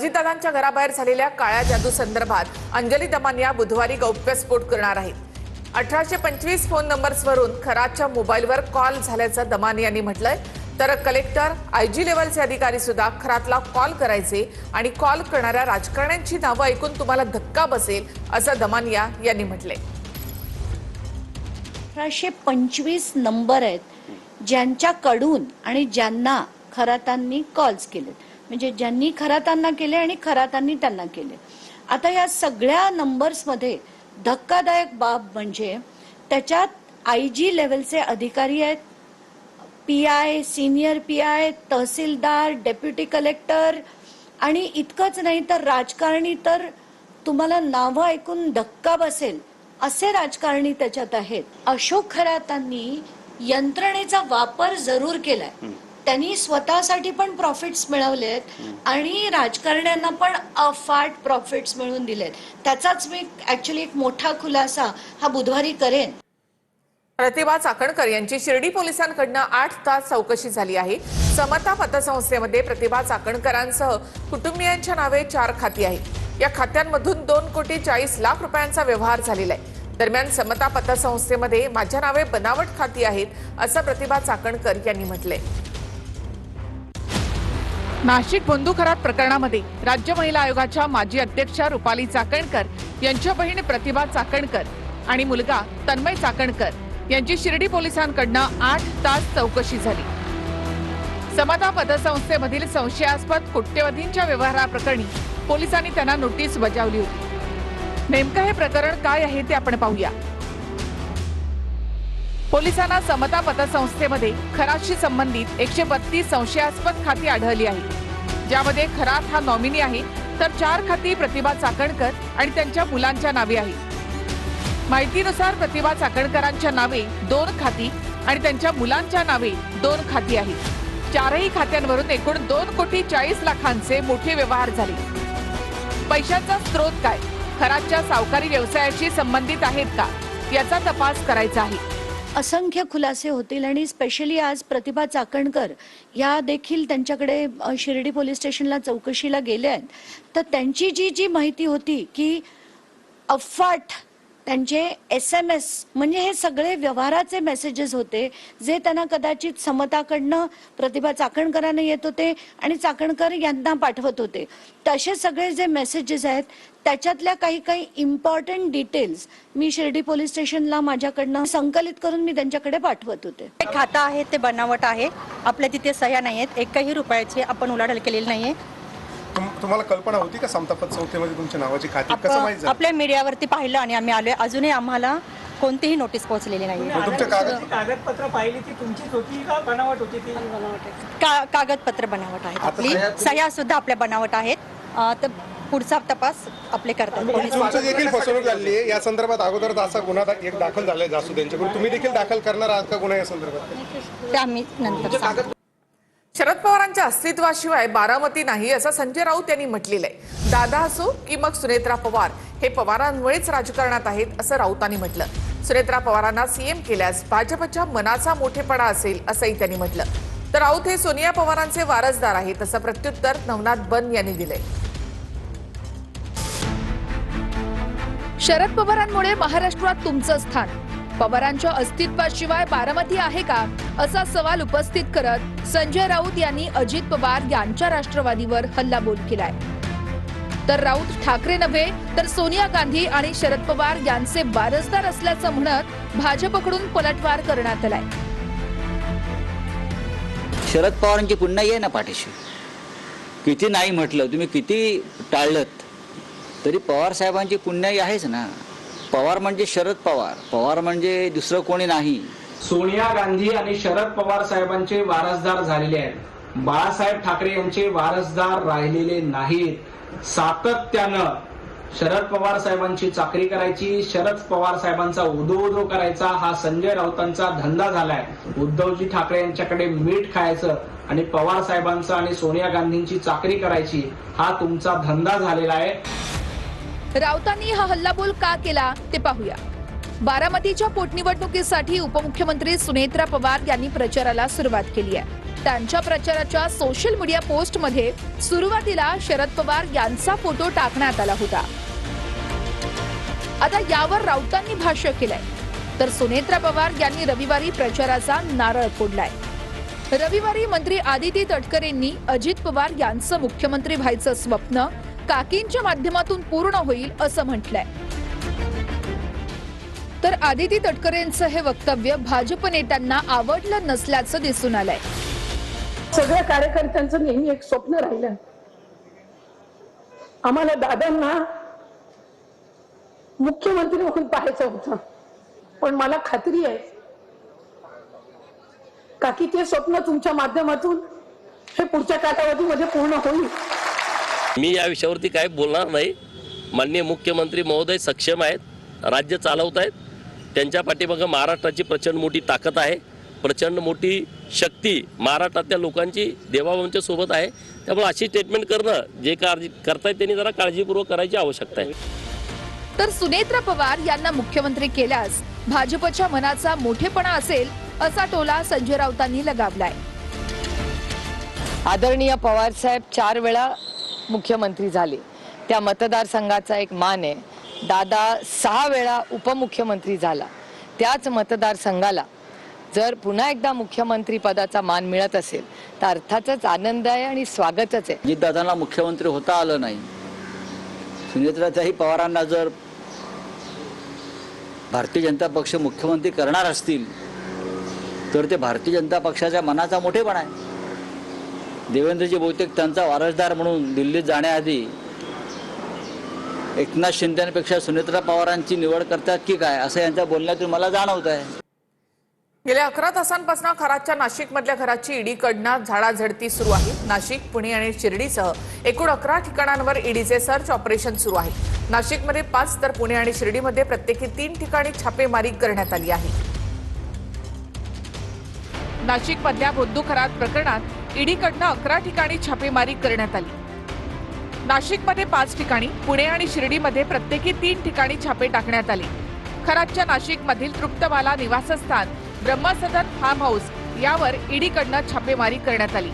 अजितदादांच्या घराबाहेर झालेल्या काळ्या जादू संदर्भात अंजली दमानिया बुधवारी गौप्यस्फोट करणार आहेत. 1825 फोन नंबर्सवरून खरातच्या मोबाईलवर कॉल झाल्याचं दमानियांनी म्हटलंय. तर कलेक्टर आयजी लेव्हलचे अधिकारी सुद्धा खरातला कॉल करायचे आणि कॉल करणाऱ्या राजकारण्यांची नावं ऐकून तुम्हाला धक्का बसेल असं दमानिया यांनी म्हटलंय. 1825 नंबर आहेत ज्यांच्याकडून आणि ज्यांना खरातांनी कॉल्स केले, म्हणजे ज्यांनी खरातांना केले आणि खरातांनी त्यांना केले. आता या सगळ्या नंबर्समध्ये धक्कादायक बाब म्हणजे त्याच्यात आयजी लेव्हलचे अधिकारी आहेत, पीआय, सिनियर पीआय, तहसीलदार, डेप्युटी कलेक्टर आणि इतकंच नाही तर राजकारणी, तर तुम्हाला नावं ऐकून धक्का बसेल असे राजकारणी त्याच्यात आहेत. अशोक खरातांनी यंत्रणेचा वापर जरूर केलाय, त्यांनी स्वतःसाठी पण प्रॉफिट्स मिळवलेत आणि राजकारण्यांना पण अफाट प्रॉफिट्स मिळवून दिलेत. त्याचाच मी ऍक्च्युअली एक मोठा खुलासा हा बुधवारी करेन. प्रतिभा चाकणकर यांची शिर्डी पोलिसांकडून 8 तास चौकशी झाली आहे. समता पतसंस्थेमध्ये प्रतिभा चाकणकरांसह कुटुंबियांच्या नावे 4 खाती आहेत. या खात्यांमधून 2,40,00,000 रुपयांचा व्यवहार झालेला आहे. दरम्यान समता पतसंस्थेमध्ये माझ्या नावे बनावट खाती आहेत असं प्रतिभा चाकणकर यांनी म्हटलंय. नाशिक बंधू खरात प्रकरणामध्ये राज्य महिला आयोगाच्या माजी अध्यक्षा रुपाली चाकणकर यांच्या बहीण प्रतिभा चाकणकर आणि मुलगा तन्मय चाकणकर यांची शिर्डी पोलिसांकडून 8 तास चौकशी झाली. समता पतसंस्थेमधील संशयास्पद कोट्यवधींच्या व्यवहाराप्रकरणी पोलिसांनी त्यांना नोटीस बजावली होती. नेमकं हे प्रकरण काय आहे ते आपण पाहूया. पोलिसांना समता पतसंस्थेमध्ये खरातशी संबंधित 132 संशयास्पद खाती आढळली आहेत, ज्यामध्ये खरात हा नॉमिनी आहे, तर 4 खाती प्रतिभा चाकणकर आणि त्यांच्या मुलांच्या नावे आहेत. माहितीनुसार प्रतिभा चाकणकरांच्या नावे 2 खाती आणि त्यांच्या मुलांच्या नावे 2 खाती आहेत. 4ही खात्यांवरून एकूण 2,40,00,000 मोठे व्यवहार झाले. पैशाचा स्रोत काय, खरातच्या सावकारी व्यवसायाशी संबंधित आहेत का, याचा तपास करायचा आहे. असंख्य खुलासे होतील आणि स्पेशली आज प्रतिभा चाकणकर या देखील त्यांच्याकडे शिर्डी पोलीस स्टेशनला चौकशीला गेल्या आहेत. तर त्यांची जी माहिती होती की अफाट त्यांचे SMS म्हणजे हे सगळे व्यवहाराचे मेसेजेस होते जे त्यांना कदाचित समताकडनं प्रतिभा चाकणकरांना येत होते आणि चाकणकर यांना पाठवत होते. तसे सगळे जे मेसेजेस आहेत त्याच्यातल्या काही इम्पॉर्टंट डिटेल्स मी शिर्डी पोलीस स्टेशनला माझ्याकडनं संकलित करून मी त्यांच्याकडे पाठवत होते. खातं आहे ते बनावट आहे, आपल्या तिथे सह्या नाही आहेत, 1ही रुपयाची आपण उलाढाल केलेली नाहीये. तुम्हाला कल्पना होती का समता पतसंस्थेमध्ये तुमच्या नावाची खाती कसं माहिती झालं? आपल्या मीडियावरती पाहिलं आणि आम्ही आलोय. अजूनही आम्हाला कोणतीही नोटीस पोहोचलेली नाही. तुमच्या कागदपत्र पाहिली ती तुमचीच होती का बनावट होती? ती कागदपत्र बनावट आहेत, आपली सह्या सुद्धा आपल्या बनावट आहेत. तर पुढचा तपास आपले करतात. तुमचं देखील फसवणूक झाली आहे, या संदर्भात अगोदर असा गुन्हा एक दाखल झालाय जासू त्यांच्याकडून, तुम्ही देखील दाखल करणार आहात का गुन्हा या संदर्भात? ते आम्ही नंतर. शरद पवारांच्या अस्तित्वाशिवाय बारामती नाही असं संजय राऊत यांनी म्हटलेलं आहे. दादा असो की मग सुनेत्रा पवार हे पवारांमुळेच राजकारणात आहेत असं राऊतांनी म्हटलं. सुनेत्रा पवारांना सीएम केल्यास भाजपच्या मनाचा मोठेपणा असेल असंही त्यांनी म्हटलं. तर राऊत हे सोनिया पवारांचे वारसदार आहेत असं प्रत्युत्तर नवनाथ बन यांनी दिलंय. शरद पवारांमुळे महाराष्ट्रात तुमचं स्थान, पवारांच्या अस्तित्वाशिवाय बारामती आहे का असा सवाल उपस्थित करत संजय राऊत यांनी अजित पवार यांच्या राष्ट्रवादीवर हल्लाबोल केलाय. तर राऊत ठाकरे नव्हे तर सोनिया गांधी आणि शरद पवार यांचे वारसदार असल्याचं म्हणत भाजपकडून पलटवार करण्यात आलाय. शरद पवारांची पुन्हा ये ना पाठीशी. किती नाही म्हटलं, तुम्ही किती टाळलं तरी पवार साहेबांची पुण्याई आहेच ना. पवार म्हणजे शरद पवार, पवार म्हणजे दुसरं कोणी नाही. सोनिया गांधी आणि शरद पवार साहेबांचे वारसदार झालेले आहेत, बाळासाहेब ठाकरे यांचे वारसदार राहिलेले नाहीत. सातत्यानं शरद पवार साहेबांची चाकरी करायची, शरद पवार साहेबांचा उदो करायचा हा संजय राऊतांचा धंदा झालाय. उद्धवजी ठाकरे यांच्याकडे मीठ खायचं आणि पवार साहेबांचा आणि सोनिया गांधींची चाकरी करायची हा तुमचा धंदा झालेला आहे. राऊतांनी हा हल्लाबोल का केला ते पाहूया. बारामतीच्या पोटनिवडणुकीसाठी उपमुख्यमंत्री सुनेत्रा पवार यांनी प्रचाराला सुरुवात केली आहे. त्यांच्या प्रचाराच्या सोशल मीडिया पोस्टमध्ये सुरुवातीला शरद पवार यांचा फोटो टाकण्यात आला होता. आता यावर राऊतांनी भाष्य केलंय, तर सुनेत्रा पवार यांनी रविवारी प्रचाराचा नारळ फोडलाय. रविवारी मंत्री आदिती तटकरेंनी अजित पवार यांचं मुख्यमंत्री व्हायचं स्वप्न काकींच्या माध्यमातून पूर्ण होईल असं म्हटलंय. तर आदिती तटकरेंचं हे वक्तव्य भाजप नेत्यांना आवडलं नसल्याचं दिसून आलंय. सगळ्या कार्यकर्त्यांचं नेहमी एक स्वप्न राहिलं, आम्हाला दादांना मुख्यमंत्री म्हणून पाहायचं होतं. पण मला खात्री आहे काकी ते स्वप्न तुमच्या माध्यमातून हे पुढच्या कालावधीमध्ये पूर्ण होईल. मी या विषयावरती काय बोलणार नाही. माननीय मुख्यमंत्री महोदय सक्षम आहेत, राज्य चालवत आहेत. त्यांच्या पाठीमागे महाराष्ट्राची प्रचंड मोठी ताकद आहे, प्रचंड मोठी शक्ती महाराष्ट्रातल्या लोकांची देवाभावांच्या सोबत आहे. त्यामुळे अशी स्टेटमेंट करणं जे करतायत त्यांनी जरा काळजीपूर्वक करायची आवश्यकता आहे. तर सुनेत्रा पवार यांना मुख्यमंत्री केल्यास भाजपच्या मनाचा मोठेपणा असेल असा टोला संजय राऊतांनी लगावलाय. आदरणीय पवार साहेब 4 वेळा मुख्यमंत्री झाले, त्या मतदारसंघाचा एक मान आहे. दादा 6 वेळा उपमुख्यमंत्री झाला, त्याच मतदारसंघाला जर पुन्हा एकदा मुख्यमंत्री पदाचा मान मिळत असेल तर अर्थातच आनंद आहे आणि स्वागतच आहे. अजितदादांना मुख्यमंत्री होता आलं नाही. सुनेत्राताई पवारांना जर भारतीय जनता पक्ष मुख्यमंत्री करणार असतील तर ते भारतीय जनता पक्षाच्या मनाचा मोठेपणा आहे. देवेंद्रजी बहुतेक त्यांचा वारसदार म्हणून दिल्लीत जाण्याआधी एकनाथ शिंदेपेक्षा सुनेत्रा पवारांची निवड करतात की काय असं यांच्या बोलण्यातून मला जाणवत आहे. गेल्या 11 तासांपासून खरातच्या नाशिकमधल्या घराची ईडीकडनं झाडाझडती सुरू आहे. नाशिक, पुणे आणि शिर्डीसह एकूण 11 ठिकाणांवर ईडीचे सर्च ऑपरेशन सुरू आहे. नाशिकमध्ये 5 तर पुणे आणि शिर्डीमध्ये प्रत्येकी 3 ठिकाणी छापेमारी करण्यात आली आहे. नाशिकमधल्या बुद्धू खरात प्रकरणात ईडीकडनं 11 ठिकाणी छापेमारी करण्यात आली. नाशिकमध्ये 5 ठिकाणी, पुणे आणि शिर्डीमध्ये प्रत्येकी 3 ठिकाणी छापे टाकण्यात आले. खरातच्या नाशिकमधील तृप्तबाला निवासस्थान, ब्रह्मसदन फार्म हाऊस यावर ईडीकडनं छापेमारी करण्यात आली.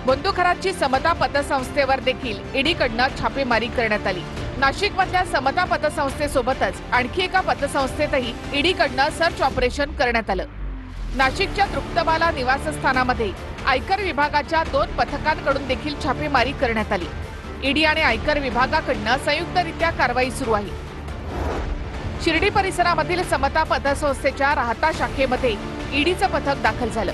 बुद्धू खरातची समता पतसंस्थेवर देखील ईडीकडनं छापेमारी करण्यात आली. नाशिकमधल्या समता पतसंस्थेसोबतच आणखी एका पतसंस्थेतही ईडीकडनं सर्च ऑपरेशन करण्यात आलं. नाशिकच्या तृप्तबाला निवासस्थानामध्ये आयकर विभागाच्या 2 पथकांकडून देखील छापेमारी करण्यात आली. ईडी आणि आयकर विभागाकडनं संयुक्तरित्या कारवाई सुरू आहे. शिर्डी परिसरामधील समता पतसंस्थेच्या राहता शाखेमध्ये ईडीचं पथक दाखल झालं.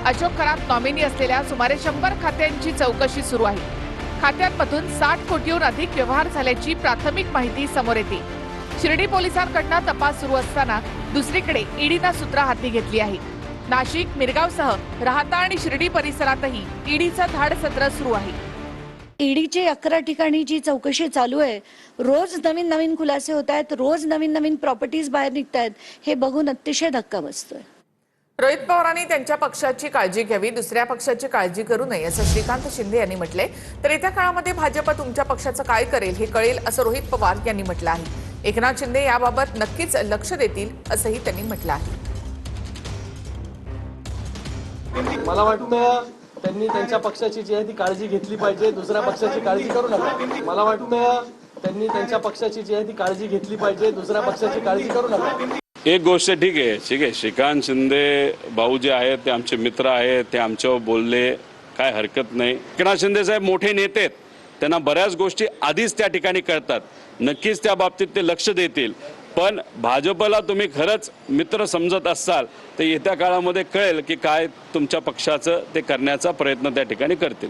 अशोक खरात नॉमिनी असलेल्या सुमारे 100 खात्यांची चौकशी सुरू आहे. खात्यांमधून 60 कोटीहून अधिक व्यवहार झाल्याची प्राथमिक माहिती समोर येते. शिर्डी पोलिसांकडनं तपास सुरू असताना दुसरीकडे ईडीनं सूत्र हाती घेतली आहे. नाशिक, मिरगावसह राहता आणि शिर्डी परिसरातही ईडीचं धाड सत्र सुरू आहे. ईडीची 11 ठिकाणी जी चौकशी चालू आहे, रोज नवीन नवीन खुलासे होत आहेत, रोज नवीन नवीन प्रॉपर्टीज बाहेर निघत आहेत. हे बघून अतिशय धक्का बसतोय. रोहित पवारांनी त्यांच्या पक्षाची काळजी घ्यावी, दुसऱ्या पक्षाची काळजी करू नये असं श्रीकांत शिंदे यांनी म्हटलंय. तर येत्या काळामध्ये भाजप तुमच्या पक्षाचं काय करेल हे कळेल असं रोहित पवार यांनी म्हटलं आहे. एकनाथ शिंदे याबाबत नक्कीच लक्ष देतील असंही त्यांनी म्हटलं आहे. मला वाटतं त्यांनी त्यांच्या पक्षाची जी आहे ती काळजी घेतली पाहिजे, दुसऱ्या पक्षाची काळजी करू नका. मला वाटतं त्यांनी त्यांच्या पक्षाची जी आहे ती काळजी घेतली पाहिजे, दुसऱ्या पक्षाची काळजी करू नका. एक गोष्ट ठीक आहे. श्रीकांत शिंदे भाऊ जे आहेत ते आमचे मित्र आहेत, ते आमच्यावर बोलले, काय हरकत नाही. एकनाथ शिंदे साहेब मोठे नेते आहेत, त्यांना बऱ्याच गोष्टी आधीच त्या ठिकाणी कळतात. नक्कीच त्या बाबतीत ते लक्ष देतील. पण भाजपला तुम्ही खरंच मित्र समजत असाल तर येत्या काळामध्ये कळेल की काय तुमच्या पक्षाचं ते करण्याचा प्रयत्न त्या ठिकाणी करतील.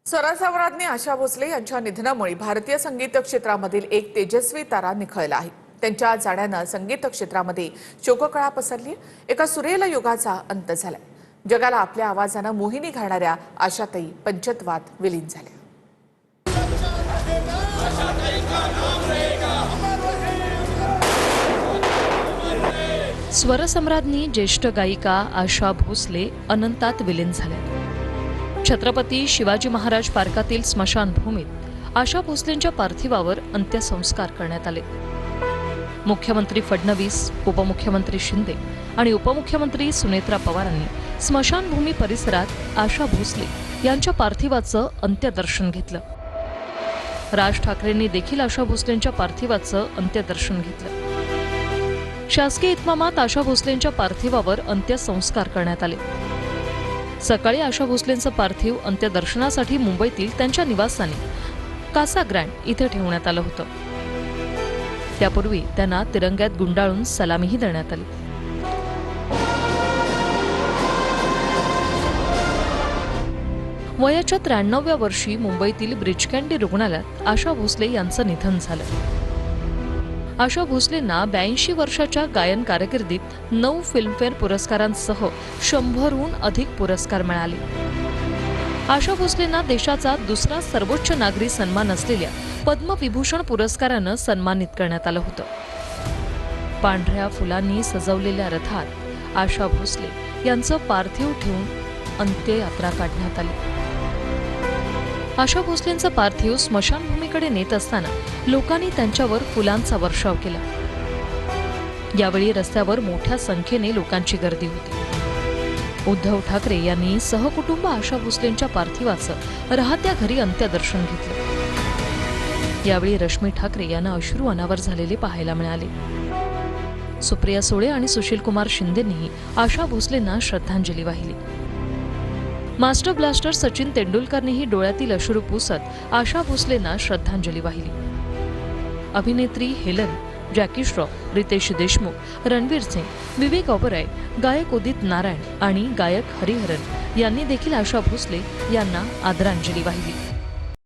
स्वरसाम्राज्ञी आशा भोसले यांच्या निधनामुळे भारतीय संगीत क्षेत्रामधील एक तेजस्वी तारा निखळला आहे. त्यांच्या जाण्यानं संगीत क्षेत्रामध्ये शोककळा पसरली. एका सुरेल युगाचा अंत झालाय. जगाला आपल्या आवाजानं मोहिनी घालणाऱ्या आशाताई पंचत्वात विलीन झाल्या. स्वरसम्राज्ञी ज्येष्ठ गायिका आशा भोसले अनंतात विलीन झाल्या. छत्रपती शिवाजी महाराज पार्कातील स्मशानभूमीत आशा भोसलेंच्या पार्थिवावर अंत्यसंस्कार करण्यात आले. मुख्यमंत्री फडणवीस, उपमुख्यमंत्री शिंदे आणि उपमुख्यमंत्री सुनेत्रा पवारांनी स्मशानभूमी परिसरात आशा भोसले यांच्या पार्थिवाचं अंत्यदर्शन घेतलं. राज ठाकरेंनी देखील आशा भोसलेंच्या पार्थिवाचं अंत्यदर्शन घेतलं. शासकीय इतमामात आशा भोसलेंच्या पार्थिवावर अंत्यसंस्कार करण्यात आले. सकाळी आशा भोसलेंचं पार्थिव अंत्यदर्शनासाठी मुंबईतील त्यांच्या निवासस्थानी कासा ग्रँड इथे ठेवण्यात आलं होतं. त्यापूर्वी त्यांना तिरंग्यात गुंडाळून सलामीही देण्यात आली. वयाच्या 93व्या वर्षी मुंबईतील ब्रिज कँडी रुग्णालयात आशा भोसले यांचं निधन झालं. आशा भोसलेंना 82 वर्षाच्या गायन कारकिर्दीत 9 फिल्मफेअर पुरस्कारांसह 100हून अधिक पुरस्कार मिळाले. आशा भोसलेंना देशाचा दुसरा सर्वोच्च नागरी सन्मान असलेल्या पद्मविभूषण पुरस्कारानं सन्मानित करण्यात आलं होतं. पांढऱ्या फुलांनी सजवलेल्या रथात आशा भोसले यांचं पार्थिव ठेवून अंत्ययात्रा काढण्यात आली. आशा भोसलेंचं पार्थिव स्मशानभूमीकडे नेत असताना लोकांनी त्यांच्यावर फुलांचा वर्षाव केला. यावेळी रस्त्यावर मोठ्या संख्येने लोकांची गर्दी होती. उद्धव ठाकरे यांनी सहकुटुंब आशा भोसलेंच्या पार्थिवाचं राहत्या घरी अंत्यदर्शन घेतलं. यावेळी रश्मी ठाकरे यांना अश्रू अनावर झालेले पाहायला मिळाले. सुप्रिया सुळे आणि सुशीलकुमार शिंदेंनीही आशा भोसलेंना श्रद्धांजली वाहिली. मास्टर ब्लास्टर सचिन तेंडुलकरनेही डोळ्यातील अश्रू पुसत आशा भोसलेंना श्रद्धांजली वाहिली. अभिनेत्री हेलन, जॅकी श्रॉफ, रितेश देशमुख, रणवीर सिंग, विवेक ओबराय, गायक उदित नारायण आणि गायक हरिहरन यांनी देखील आशा भोसले यांना आदरांजली वाहिली.